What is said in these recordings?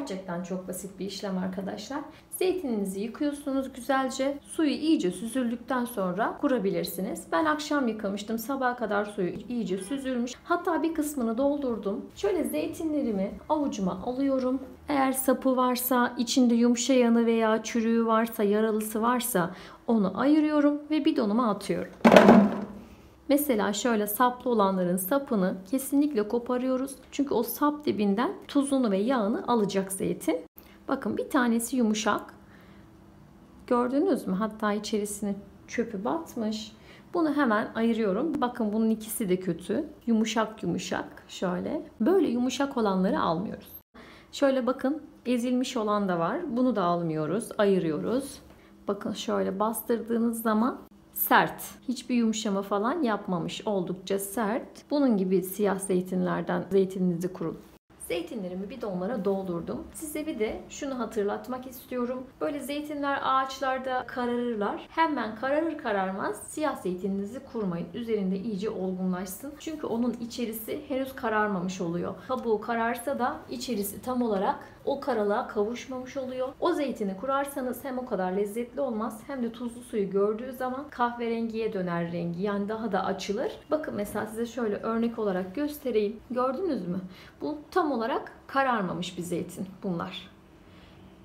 Gerçekten çok basit bir işlem arkadaşlar. Zeytininizi yıkıyorsunuz güzelce. Suyu iyice süzüldükten sonra kurabilirsiniz. Ben akşam yıkamıştım. Sabaha kadar suyu iyice süzülmüş. Hatta bir kısmını doldurdum. Şöyle zeytinlerimi avucuma alıyorum. Eğer sapı varsa, içinde yumuşayanı veya çürüğü varsa, yaralısı varsa onu ayırıyorum ve bidonuma atıyorum. Mesela şöyle saplı olanların sapını kesinlikle koparıyoruz. Çünkü o sap dibinden tuzunu ve yağını alacak zeytin. Bakın bir tanesi yumuşak. Gördünüz mü? Hatta içerisine çöpü batmış. Bunu hemen ayırıyorum. Bakın bunun ikisi de kötü. Yumuşak yumuşak şöyle. Böyle yumuşak olanları almıyoruz. Şöyle bakın ezilmiş olan da var. Bunu da almıyoruz. Ayırıyoruz. Bakın şöyle bastırdığınız zaman sert. Hiçbir yumuşama falan yapmamış. Oldukça sert. Bunun gibi siyah zeytinlerden zeytininizi kurun. Zeytinlerimi bidonlara doldurdum. Size bir de şunu hatırlatmak istiyorum. Böyle zeytinler ağaçlarda kararırlar. Hemen kararır kararmaz siyah zeytininizi kurmayın. Üzerinde iyice olgunlaşsın. Çünkü onun içerisi henüz kararmamış oluyor. Kabuğu kararsa da içerisi tam olarak o karalığa kavuşmamış oluyor. O zeytini kurarsanız hem o kadar lezzetli olmaz hem de tuzlu suyu gördüğü zaman kahverengiye döner rengi. Yani daha da açılır. Bakın mesela size şöyle örnek olarak göstereyim. Gördünüz mü? Bu tam olarak kararmamış bir zeytin bunlar.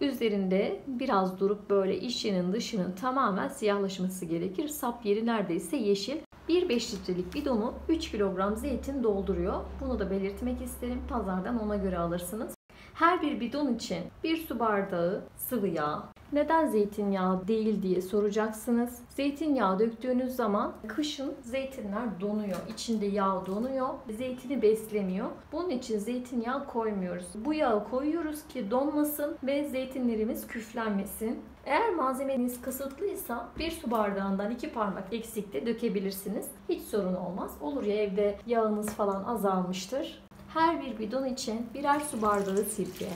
Üzerinde biraz durup böyle içinin dışının tamamen siyahlaşması gerekir. Sap yeri neredeyse yeşil. 1,5 litrelik bidonu 3 kilogram zeytin dolduruyor. Bunu da belirtmek isterim. Pazardan ona göre alırsınız. Her bir bidon için 1 su bardağı sıvı yağ. Neden zeytinyağı değil diye soracaksınız. Zeytinyağı döktüğünüz zaman kışın zeytinler donuyor. İçinde yağ donuyor. Zeytini beslemiyor. Bunun için zeytinyağı koymuyoruz. Bu yağı koyuyoruz ki donmasın ve zeytinlerimiz küflenmesin. Eğer malzemeniz kısıtlıysa 1 su bardağından 2 parmak eksik de dökebilirsiniz. Hiç sorun olmaz. Olur ya evde yağınız falan azalmıştır. Her bir bidon için birer su bardağı sirke.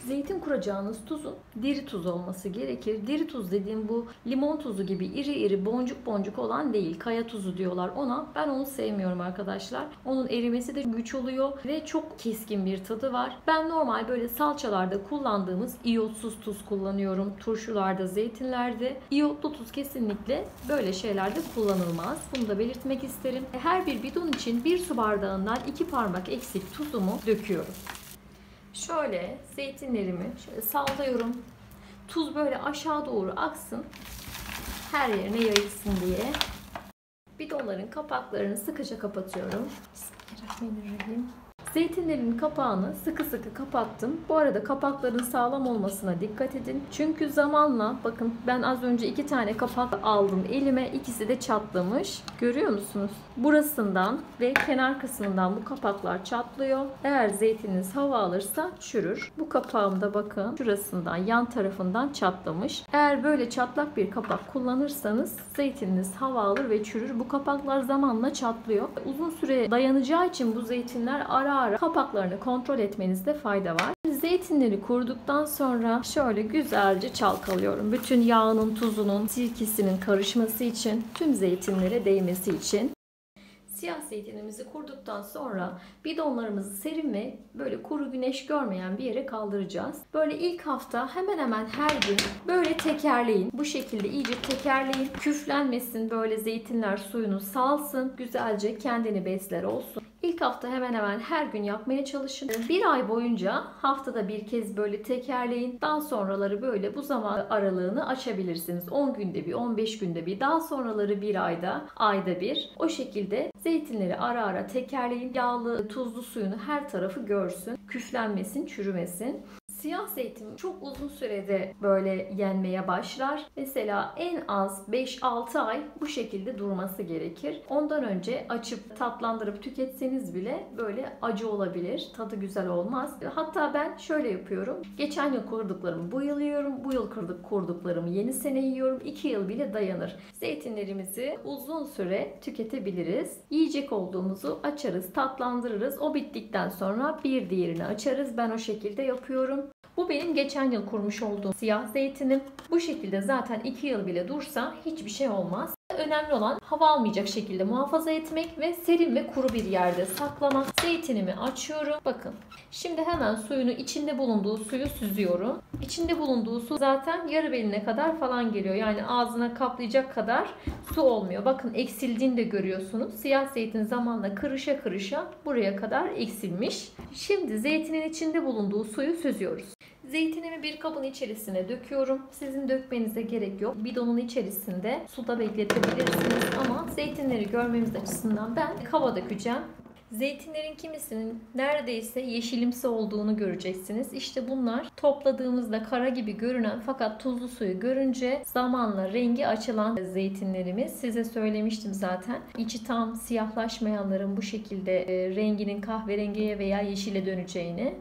Zeytin kuracağınız tuzun diri tuz olması gerekir. Diri tuz dediğim bu limon tuzu gibi iri iri boncuk boncuk olan değil. Kaya tuzu diyorlar ona. Ben onu sevmiyorum arkadaşlar. Onun erimesi de güç oluyor ve çok keskin bir tadı var. Ben normal böyle salçalarda kullandığımız iyotsuz tuz kullanıyorum. Turşularda, zeytinlerde. İyotlu tuz kesinlikle böyle şeylerde kullanılmaz. Bunu da belirtmek isterim. Her bir bidon için 1 su bardağından 2 parmak eksik tuzumu döküyorum. Şöyle zeytinlerimi şöyle sallıyorum. Tuz böyle aşağı doğru aksın. Her yerine yayılsın diye. Bidonların kapaklarını sıkıca kapatıyorum. Bismillahirrahmanirrahim. Zeytinlerin kapağını sıkı sıkı kapattım. Bu arada kapakların sağlam olmasına dikkat edin. Çünkü zamanla bakın ben az önce 2 tane kapak aldım elime. İkisi de çatlamış. Görüyor musunuz? Burasından ve kenar kısmından bu kapaklar çatlıyor. Eğer zeytininiz hava alırsa çürür. Bu kapağımda bakın şurasından yan tarafından çatlamış. Eğer böyle çatlak bir kapak kullanırsanız zeytininiz hava alır ve çürür. Bu kapaklar zamanla çatlıyor. Uzun süre dayanacağı için bu zeytinler ara kapaklarını kontrol etmenizde fayda var. Zeytinleri kurduktan sonra şöyle güzelce çalkalıyorum. Bütün yağının, tuzunun, sirkesinin karışması için, tüm zeytinlere değmesi için. Siyah zeytinimizi kurduktan sonra bidonlarımızı serin ve böyle kuru güneş görmeyen bir yere kaldıracağız. Böyle ilk hafta hemen hemen her gün böyle tekerleyin. Bu şekilde iyice tekerleyin. Küflenmesin, böyle zeytinler suyunu salsın. Güzelce kendini besler olsun. İlk hafta hemen hemen her gün yapmaya çalışın. Bir ay boyunca haftada bir kez böyle tekerleyin. Daha sonraları böyle bu zaman aralığını açabilirsiniz. 10 günde bir, 15 günde bir. Daha sonraları bir ayda, ayda bir. O şekilde zeytinleri ara ara tekerleyin. Yağlı, tuzlu suyunu her tarafı görsün. Küflenmesin, çürümesin. Siyah zeytin çok uzun sürede böyle yenmeye başlar. Mesela en az 5-6 ay bu şekilde durması gerekir. Ondan önce açıp tatlandırıp tüketseniz bile böyle acı olabilir. Tadı güzel olmaz. Hatta ben şöyle yapıyorum. Geçen yıl kurduklarımı bu yıl yiyorum. Bu yıl kurduklarımı yeni sene yiyorum. 2 yıl bile dayanır. Zeytinlerimizi uzun süre tüketebiliriz. Yiyecek olduğumuzu açarız, tatlandırırız. O bittikten sonra bir diğerini açarız. Ben o şekilde yapıyorum. Bu benim geçen yıl kurmuş olduğum siyah zeytinim. Bu şekilde zaten 2 yıl bile dursa hiçbir şey olmaz. Önemli olan hava almayacak şekilde muhafaza etmek ve serin ve kuru bir yerde saklamak. Zeytinimi açıyorum. Bakın. Şimdi hemen suyunu, içinde bulunduğu suyu süzüyorum. İçinde bulunduğu su zaten yarı beline kadar falan geliyor. Yani ağzına kaplayacak kadar su olmuyor. Bakın eksildiğini de görüyorsunuz. Siyah zeytin zamanla kırışa kırışa buraya kadar eksilmiş. Şimdi zeytinin içinde bulunduğu suyu süzüyoruz. Zeytinimi bir kabın içerisine döküyorum. Sizin dökmenize gerek yok. Bidonun içerisinde suda bekletebilirsiniz ama zeytinleri görmemiz açısından ben kaba dökeceğim. Zeytinlerin kimisinin neredeyse yeşilimsi olduğunu göreceksiniz. İşte bunlar topladığımızda kara gibi görünen fakat tuzlu suyu görünce zamanla rengi açılan zeytinlerimiz. Size söylemiştim zaten. İçi tam siyahlaşmayanların bu şekilde renginin kahverengiye veya yeşile döneceğini.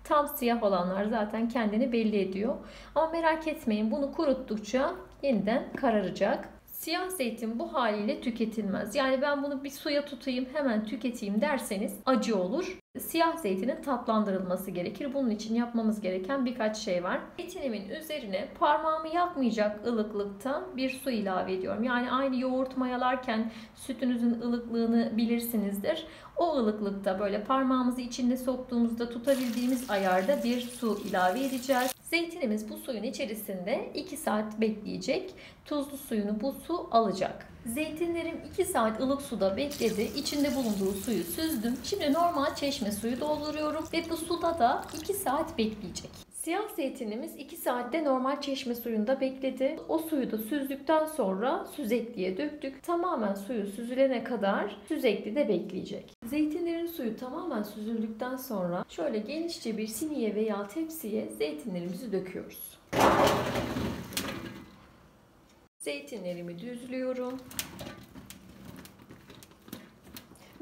Tam siyah olanlar zaten kendini belli ediyor. Ama merak etmeyin, bunu kuruttukça yeniden kararacak. Siyah zeytin bu haliyle tüketilmez. Yani ben bunu bir suya tutayım hemen tüketeyim derseniz acı olur. Siyah zeytinin tatlandırılması gerekir. Bunun için yapmamız gereken birkaç şey var. Zeytinimin üzerine parmağımı yakmayacak ılıklıkta bir su ilave ediyorum. Yani aynı yoğurt mayalarken sütünüzün ılıklığını bilirsinizdir. O ılıklıkta böyle parmağımızı içinde soktuğumuzda tutabildiğimiz ayarda bir su ilave edeceğiz. Zeytinimiz bu suyun içerisinde 2 saat bekleyecek. Tuzlu suyunu bu su alacak. Zeytinlerim 2 saat ılık suda bekledi. İçinde bulunduğu suyu süzdüm. Şimdi normal çeşme suyu dolduruyorum ve bu suda da 2 saat bekleyecek. Siyah zeytinimiz 2 saatte normal çeşme suyunda bekledi. O suyu da süzdükten sonra süzekliğe döktük. Tamamen suyu süzülene kadar süzekliğde bekleyecek. Zeytinlerin suyu tamamen süzüldükten sonra şöyle genişçe bir siniye veya tepsiye zeytinlerimizi döküyoruz. Zeytinlerimi düzlüyorum.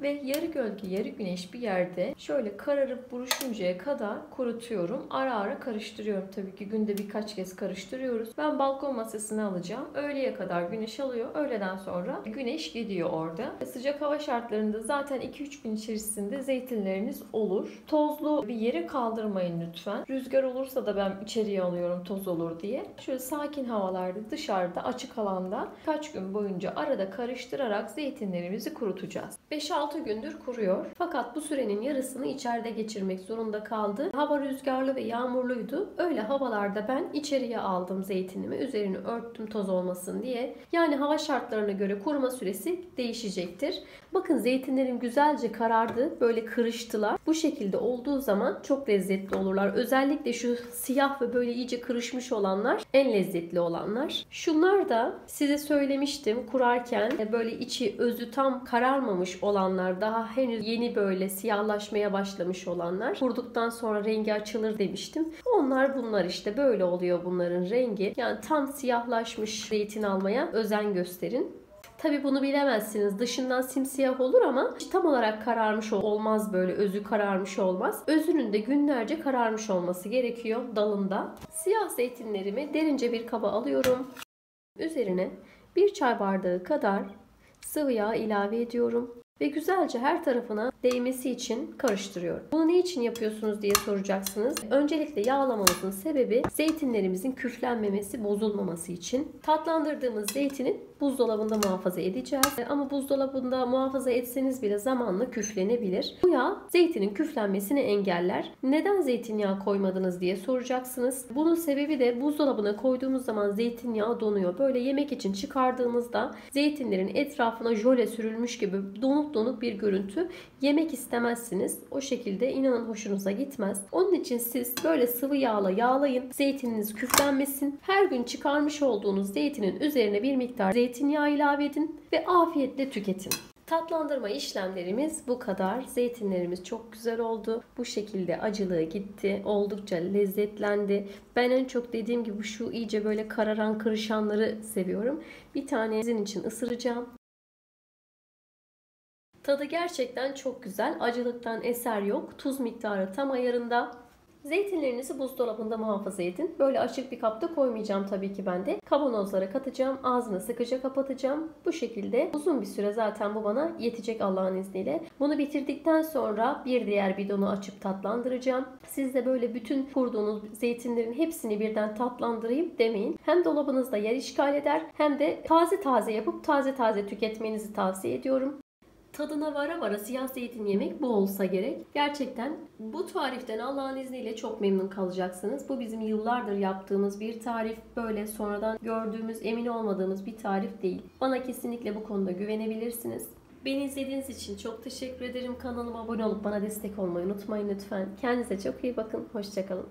Ve yarı gölge yarı güneş bir yerde şöyle kararıp buruşuncaya kadar kurutuyorum. Ara ara karıştırıyorum. Tabii ki günde birkaç kez karıştırıyoruz. Ben balkon masasına alacağım. Öğleye kadar güneş alıyor. Öğleden sonra güneş gidiyor orada. Sıcak hava şartlarında zaten 2-3 gün içerisinde zeytinleriniz olur. Tozlu bir yere kaldırmayın lütfen. Rüzgar olursa da ben içeriye alıyorum toz olur diye. Şöyle sakin havalarda dışarıda açık alanda kaç gün boyunca arada karıştırarak zeytinlerimizi kurutacağız. 5-6 gündür kuruyor. Fakat bu sürenin yarısını içeride geçirmek zorunda kaldı. Hava rüzgarlı ve yağmurluydu. Öyle havalarda ben içeriye aldım zeytinimi. Üzerini örttüm toz olmasın diye. Yani hava şartlarına göre kuruma süresi değişecektir. Bakın zeytinlerim güzelce karardı. Böyle kırıştılar. Bu şekilde olduğu zaman çok lezzetli olurlar. Özellikle şu siyah ve böyle iyice kırışmış olanlar en lezzetli olanlar. Şunlar da size söylemiştim kurarken böyle içi özü tam kararmamış olanlar, daha henüz yeni böyle siyahlaşmaya başlamış olanlar. Kurduktan sonra rengi açılır demiştim. Bunlar işte böyle oluyor bunların rengi. Yani tam siyahlaşmış zeytin almaya özen gösterin. Tabi bunu bilemezsiniz. Dışından simsiyah olur ama tam olarak kararmış olmaz böyle. Özü kararmış olmaz. Özünün de günlerce kararmış olması gerekiyor dalında. Siyah zeytinlerimi derince bir kaba alıyorum. Üzerine bir çay bardağı kadar sıvı yağ ilave ediyorum. Ve güzelce her tarafına değmesi için karıştırıyorum. Bunu ne için yapıyorsunuz diye soracaksınız. Öncelikle yağlamamızın sebebi zeytinlerimizin küflenmemesi, bozulmaması için. Tatlandırdığımız zeytinin buzdolabında muhafaza edeceğiz. Ama buzdolabında muhafaza etseniz bile zamanla küflenebilir. Bu yağ zeytinin küflenmesini engeller. Neden zeytinyağı koymadınız diye soracaksınız. Bunun sebebi de buzdolabına koyduğumuz zaman zeytinyağı donuyor. Böyle yemek için çıkardığımızda zeytinlerin etrafına jöle sürülmüş gibi donuk bir görüntü yemek istemezsiniz. O şekilde inanın hoşunuza gitmez. Onun için siz böyle sıvı yağla yağlayın. Zeytininiz küflenmesin. Her gün çıkarmış olduğunuz zeytinin üzerine bir miktar zeytinyağı ilave edin ve afiyetle tüketin. Tatlandırma işlemlerimiz bu kadar. Zeytinlerimiz çok güzel oldu. Bu şekilde acılığı gitti. Oldukça lezzetlendi. Ben en çok dediğim gibi şu iyice böyle kararan kırışanları seviyorum. Bir tane sizin için ısıracağım. Tadı gerçekten çok güzel. Acılıktan eser yok. Tuz miktarı tam ayarında. Zeytinlerinizi buzdolabında muhafaza edin. Böyle açık bir kapta koymayacağım tabii ki ben de. Kavanozlara katacağım. Ağzını sıkıca kapatacağım. Bu şekilde uzun bir süre zaten bu bana yetecek Allah'ın izniyle. Bunu bitirdikten sonra bir diğer bidonu açıp tatlandıracağım. Siz de böyle bütün kurduğunuz zeytinlerin hepsini birden tatlandırayım demeyin. Hem dolabınızda yer işgal eder hem de taze taze yapıp taze taze tüketmenizi tavsiye ediyorum. Tadına vara vara siyah zeytin yemek bu olsa gerek. Gerçekten bu tariften Allah'ın izniyle çok memnun kalacaksınız. Bu bizim yıllardır yaptığımız bir tarif. Böyle sonradan gördüğümüz, emin olmadığımız bir tarif değil. Bana kesinlikle bu konuda güvenebilirsiniz. Beni izlediğiniz için çok teşekkür ederim. Kanalıma abone olup bana destek olmayı unutmayın lütfen. Kendinize çok iyi bakın. Hoşça kalın.